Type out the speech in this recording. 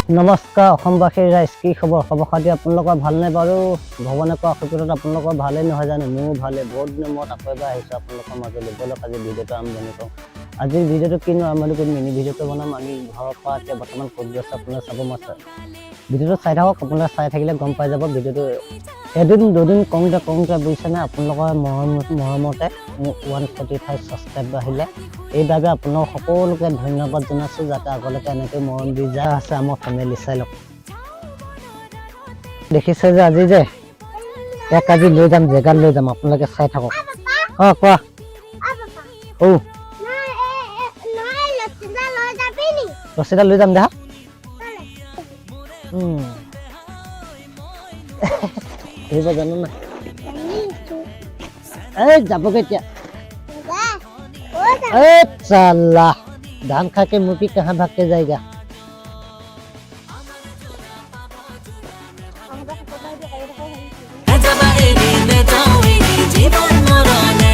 নমস্কাৰ অসমবাসীৰ ৰাইজ কি খবৰ খাতি আপোনালোকৰ ভালনে বাৰু ভগৱানে কোৱা আশীৰ্বাদত আপোনালোকৰ ভালেই নহয় জানো মোৰ ভালে বহুত দিনৰ মূৰত আকৌ এবাৰ আহিছোঁ আপোনালোকৰ মাজলৈ বলক আজি ভিডিঅ'টো আৰম্ভণি কৰোঁ আজিৰ ভিডিঅ'টো কিনো আৰম্ভণি কৰিম মিনি ভিডিঅ'টো বনাম আমি ঘৰৰ পৰা এতিয়া বৰ্তমান ক'ত গৈছোঁ আপোনালোকে চাব মই ভিডিঅ'টো চাই থাকক আপোনালোকে চাই থাকিলে গম পাই যাব ভিডিঅ'টো এদিন দুদিন কওঁতে বুজিছেনে আপোনালোকৰ মৰমতে মোক 145 ছাবস্ক্ৰাইবাৰ আহিলে এইভাবে আপোনালোক সকলোকে ধন্যবাদ জনাইছোঁ যাতে আগলৈকে এনেকৈ মৰম দি যায় আছে আমাৰ ফেমিলি চাই লওক দেখিছে যে আজি যে এক আজি লৈ যাম জেগাত লৈ যাম আপোনালোকে চাই থাকক কোৱা ৰচিদা লৈ যাম দেখা এইবাৰ জানো না এই যাবগৈ এতিয়া साला धान खा के मुर्गी कहाँ भाग के जाएगा জীবন মরণে